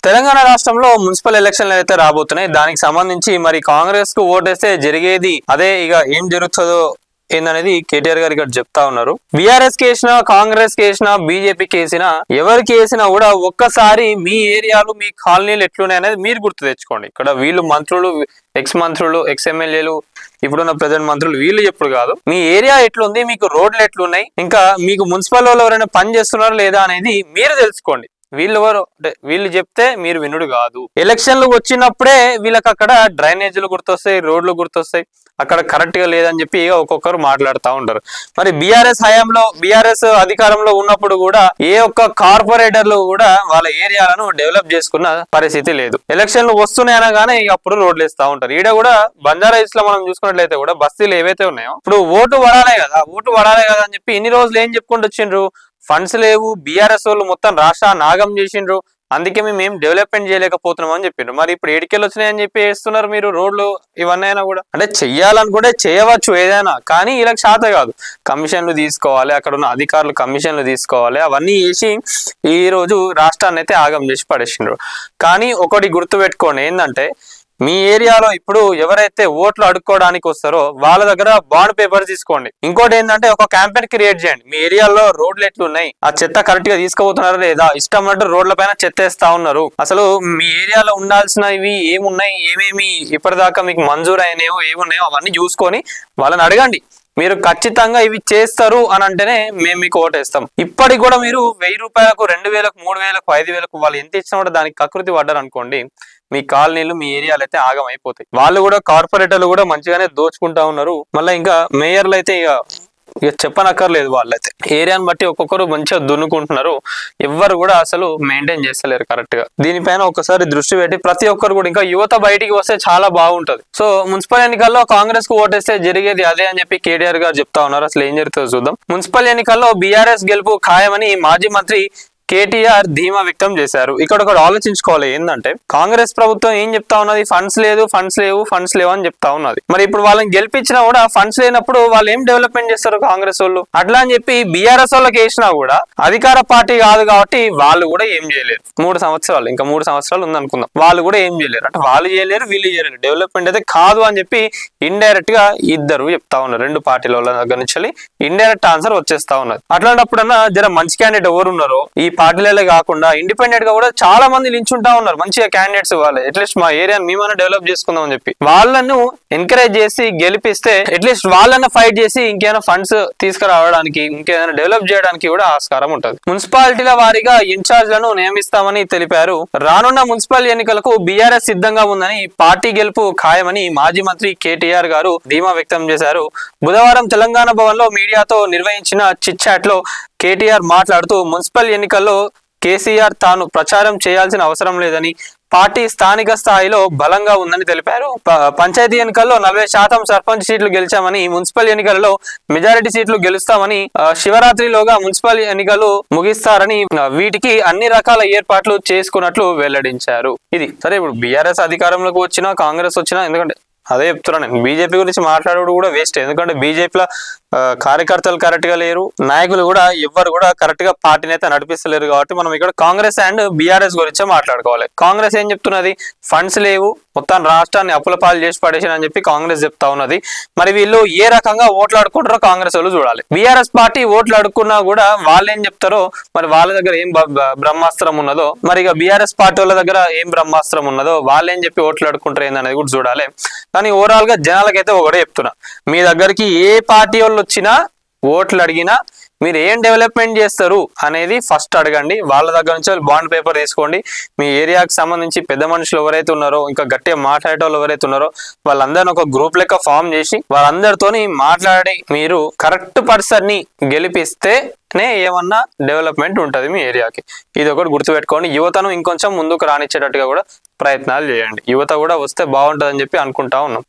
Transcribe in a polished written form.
తెలంగాణ రాష్ట్రంలో మున్సిపల్ ఎలక్షన్లు అయితే రాబోతున్నాయి. దానికి సంబంధించి మరి కాంగ్రెస్ కు ఓటేస్తే జరిగేది అదే. ఇక ఏం జరుగుతుందో ఏందనేది కేటీఆర్ గారు ఇక్కడ చెప్తా ఉన్నారు. బీఆర్ఎస్ కేసినా, కాంగ్రెస్ కేసినా, బీజేపీ కేసినా, ఎవరికి వేసినా కూడా ఒక్కసారి మీ ఏరియాలు, మీ కాలనీలు ఎట్లున్నాయి అనేది మీరు గుర్తు తెచ్చుకోండి. ఇక్కడ వీళ్ళు మంత్రులు, మంత్రులు, ఎమ్మెల్యేలు, ఇప్పుడున్న ప్రజెంట్ మంత్రులు వీళ్ళు ఎప్పుడు కాదు. మీ ఏరియా ఎట్లుంది, మీకు రోడ్లు ఎట్లున్నాయి, ఇంకా మీకు మున్సిపల్ వాళ్ళు ఎవరైనా పని చేస్తున్నారా లేదా అనేది మీరు తెలుసుకోండి. వీళ్ళెవరు అంటే వీళ్ళు చెప్తే మీరు వినుడు కాదు. ఎలక్షన్లు వచ్చినప్పుడే వీళ్ళకి అక్కడ డ్రైనేజీలు గుర్తొస్తాయి, రోడ్లు గుర్తొస్తాయి, అక్కడ కరెక్ట్ గా లేదని చెప్పి ఒక్కొక్కరు మాట్లాడుతూ ఉంటారు. మరి బీఆర్ఎస్ హయాంలో, బీఆర్ఎస్ అధికారంలో ఉన్నప్పుడు కూడా ఏ ఒక్క కార్పొరేటర్లు కూడా వాళ్ళ ఏరియాలను డెవలప్ చేసుకున్న పరిస్థితి లేదు. ఎలక్షన్లు వస్తున్నాయనగానే అప్పుడు రోడ్లు వేస్తూ ఉంటారు. ఈడ కూడా బంజారాహిల్స్ లో మనం చూసుకున్నట్లయితే కూడా బస్తీలు ఏవైతే ఉన్నాయో ఇప్పుడు ఓటు పడాలే కదా అని చెప్పి ఇన్ని రోజులు ఏం చెప్పుకుంటూ వచ్చిండ్రు, ఫండ్స్ లేవు, బీఆర్ఎస్ వాళ్ళు మొత్తం రాష్ట్రాన్ని నాగం చేసిండ్రు, అందుకే మేము డెవలప్మెంట్ చేయలేకపోతున్నాం అని చెప్పిండ్రు. మరి ఇప్పుడు ఏడికెళ్ళి వచ్చినాయని చెప్పి వేస్తున్నారు మీరు రోడ్లు ఇవన్నీ అయినా కూడా. అంటే చెయ్యాలనుకుంటే చేయవచ్చు ఏదైనా, కానీ వీళ్ళకి శాత కాదు. కమిషన్లు తీసుకోవాలి, అక్కడ ఉన్న అధికారులు కమిషన్లు తీసుకోవాలి, అవన్నీ చేసి ఈ రోజు రాష్ట్రాన్ని అయితే ఆగం చేసి పడేసిండ్రు. కానీ ఒకటి గుర్తుపెట్టుకోండి, ఏంటంటే మీ ఏరియాలో ఇప్పుడు ఎవరైతే ఓట్లు అడుక్కోవడానికి వస్తారో వాళ్ళ దగ్గర బాండ్ పేపర్ తీసుకోండి. ఇంకోటి ఏంటంటే ఒక క్యాంపెయిన్ క్రియేట్ చేయండి. మీ ఏరియాలో రోడ్లు ఎట్లున్నాయి, ఆ చెత్త కరెక్ట్ గా తీసుకుపోతున్నారా లేదా, ఇష్టం అంటే రోడ్ల పైన చెత్త వేస్తా ఉన్నారు, అసలు మీ ఏరియాలో ఉండాల్సినవి ఏమున్నాయి, ఏమేమి ఇప్పటిదాకా మీకు మంజూరు అయినాయో ఏమున్నాయో అవన్నీ చూసుకొని వాళ్ళని అడగండి. మీరు ఖచ్చితంగా ఇవి చేస్తారు అని అంటేనే మేము మీకు ఓటేస్తాం. ఇప్పటికి కూడా మీరు 1000 రూపాయలకు, 2000కు, 3000కు, 5000కు వాళ్ళు ఎంత ఇచ్చినా కూడా దానికి కకృతి పడ్డారు అనుకోండి, మీ కాలనీలు, మీ ఏరియాలు అయితే ఆగం అయిపోతాయి. వాళ్ళు కూడా కార్పొరేటర్లు కూడా మంచిగానే దోచుకుంటా ఉన్నారు. మళ్ళీ ఇంకా మేయర్లు అయితే ఇక చెప్పనక్కర్లేదు. వాళ్ళైతే ఏరియాని బట్టి ఒక్కొక్కరు మంచిగా దున్నుకుంటున్నారు, ఎవ్వరు కూడా అసలు మెయింటైన్ చేస్తలేరు కరెక్ట్ గా. దీనిపైన ఒకసారి దృష్టి పెట్టి ప్రతి ఒక్కరు కూడా, ఇంకా యువత బయటికి వస్తే చాలా బాగుంటది. సో మున్సిపల్ ఎన్నికల్లో కాంగ్రెస్ కు ఓటేస్తే జరిగేది అదే అని చెప్పి కేటీఆర్ గారు చెప్తా ఉన్నారు. అసలు ఏం జరుగుతుందో చూద్దాం. మున్సిపల్ ఎన్నికల్లో బీఆర్ఎస్ గెలుపు ఖాయమని మాజీ మంత్రి కేటీఆర్ ధీమా వ్యక్తం చేశారు. ఇక్కడ ఒకటి ఆలోచించుకోవాలి, ఏంటంటే కాంగ్రెస్ ప్రభుత్వం ఏం చెప్తా ఉన్నది, ఫండ్స్ లేవు అని చెప్తా ఉన్నది. మరి ఇప్పుడు వాళ్ళని గెలిపించినా కూడా ఫండ్స్ లేనప్పుడు వాళ్ళు ఏం డెవలప్మెంట్ చేస్తారు కాంగ్రెస్ వాళ్ళు? అట్లా అని చెప్పి బీఆర్ఎస్ వాళ్ళకి వేసినా కూడా అధికార పార్టీ కాదు కాబట్టి వాళ్ళు కూడా ఏం చేయలేరు. 3 సంవత్సరాలు, ఇంకా 3 సంవత్సరాలు ఉందనుకుందాం, వాళ్ళు కూడా ఏం చేయలేరు. అంటే వాళ్ళు చేయలేరు, వీళ్ళు చేయలేరు. డెవలప్మెంట్ అయితే కాదు అని చెప్పి ఇండైరెక్ట్ గా ఇద్దరు చెప్తా ఉన్నారు. 2 పార్టీల దగ్గర నుంచి ఇండైరెక్ట్ ఆన్సర్ వచ్చేస్తా ఉన్నది. అట్లాంటప్పుడన్నా జర మంచి క్యాండిడేట్ ఎవరు ఉన్నారో, ఈ పార్టీలే కాకుండా ఇండిపెండెంట్ గా కూడా చాలా మంది నిల్చుంటా ఉన్నారు మంచిగా క్యాండిడేట్స్. వాళ్ళే అట్లీస్ట్ మా ఏరియాని మేమన్నా డెవలప్ చేసుకుందాం అని చెప్పి వాళ్ళను ఎంకరేజ్ చేసి గెలిపిస్తే అట్లీస్ట్ వాళ్ళన్నా ఫైట్ చేసి ఇంకేమైనా ఫండ్స్ తీసుకురావడానికి, ఇంకేదైనా డెవలప్ చేయడానికి కూడా ఆస్కారం ఉంటుంది. మున్సిపాలిటీల వారీగా ఇన్ఛార్జ్లను నియమిస్తామని తెలిపారు. రానున్న మున్సిపల్ ఎన్నికలకు బీఆర్ఎస్ సిద్ధంగా ఉందని, పార్టీ గెలుపు ఖాయమని మాజీ మంత్రి కేటీఆర్ గారు ధీమా వ్యక్తం చేశారు. బుధవారం తెలంగాణ భవన్ లో మీడియాతో నిర్వహించిన చిట్ చాట్ లో కేటీఆర్ మాట్లాడుతూ మున్సిపల్ ఎన్నికల్లో కేసీఆర్ తాను ప్రచారం చేయాల్సిన అవసరం లేదని, పార్టీ స్థానిక స్థాయిలో బలంగా ఉందని తెలిపారు. పంచాయతీ ఎన్నికల్లో 40% సర్పంచ్ సీట్లు గెలిచామని, మున్సిపల్ ఎన్నికలలో మెజారిటీ సీట్లు గెలుస్తామని, శివరాత్రిలోగా మున్సిపల్ ఎన్నికలు ముగిస్తారని, వీటికి అన్ని రకాల ఏర్పాట్లు చేసుకున్నట్లు వెల్లడించారు. ఇది సరే. ఇప్పుడు బీఆర్ఎస్ అధికారంలోకి వచ్చినా, కాంగ్రెస్ వచ్చినా, ఎందుకంటే అదే చెప్తున్నా నేను, బీజేపీ గురించి మాట్లాడడం కూడా వేస్ట్. ఎందుకంటే బీజేపీలో కార్యకర్తలు కరెక్ట్ గా లేరు, నాయకులు కూడా ఎవ్వరు కూడా కరెక్ట్ గా పార్టీని అయితే నడిపిస్తలేరు. కాబట్టి మనం ఇక్కడ కాంగ్రెస్ అండ్ బీఆర్ఎస్ గురించే మాట్లాడుకోవాలి. కాంగ్రెస్ ఏం చెప్తున్నది, ఫండ్స్ లేవు, మొత్తం రాష్ట్రాన్ని అప్పుల పాలు చేసి పడేసిన అని చెప్పి కాంగ్రెస్ చెప్తా ఉన్నది. మరి వీళ్ళు ఏ రకంగా ఓట్లు ఆడుకుంటారో కాంగ్రెస్ వాళ్ళు చూడాలి. బీఆర్ఎస్ పార్టీ ఓట్లు అడుక్కున్నా కూడా వాళ్ళు ఏం చెప్తారో, మరి వాళ్ళ దగ్గర ఏం బ్రహ్మాస్త్రం ఉన్నదో, మరి ఇక బీఆర్ఎస్ పార్టీ వాళ్ళ దగ్గర ఏం బ్రహ్మాస్త్రం ఉన్నదో, వాళ్ళు ఏం చెప్పి ఓట్లు అడుక్కుంటారు ఏందనేది కూడా చూడాలి. కానీ ఓవరాల్ గా జనాలకైతే ఒకటే చెప్తున్నా, మీ దగ్గరికి ఏ పార్టీ వాళ్ళు వచ్చినా, ఓట్లు అడిగినా, మీరు ఏం డెవలప్మెంట్ చేస్తారు అనేది ఫస్ట్ అడగండి. వాళ్ళ దగ్గర నుంచి బాండ్ పేపర్ తీసుకోండి. మీ ఏరియాకి సంబంధించి పెద్ద మనుషులు ఎవరైతే ఉన్నారో, ఇంకా గట్టిగా మాట్లాడే వాళ్ళు ఎవరైతే ఉన్నారో, వాళ్ళందరినీ ఒక గ్రూప్ లెక్క ఫామ్ చేసి వాళ్ళందరితోని మాట్లాడి మీరు కరెక్ట్ పర్సన్ ని గెలిపిస్తేనే ఏమన్నా డెవలప్మెంట్ ఉంటుంది మీ ఏరియాకి. ఇది ఒకటి గుర్తుపెట్టుకోండి. యువతను ఇంకొంచెం ముందుకు రానిచ్చేటట్టుగా కూడా ప్రయత్నాలు చేయండి. యువత కూడా వస్తే బాగుంటుందని చెప్పి అనుకుంటా ఉన్నాం.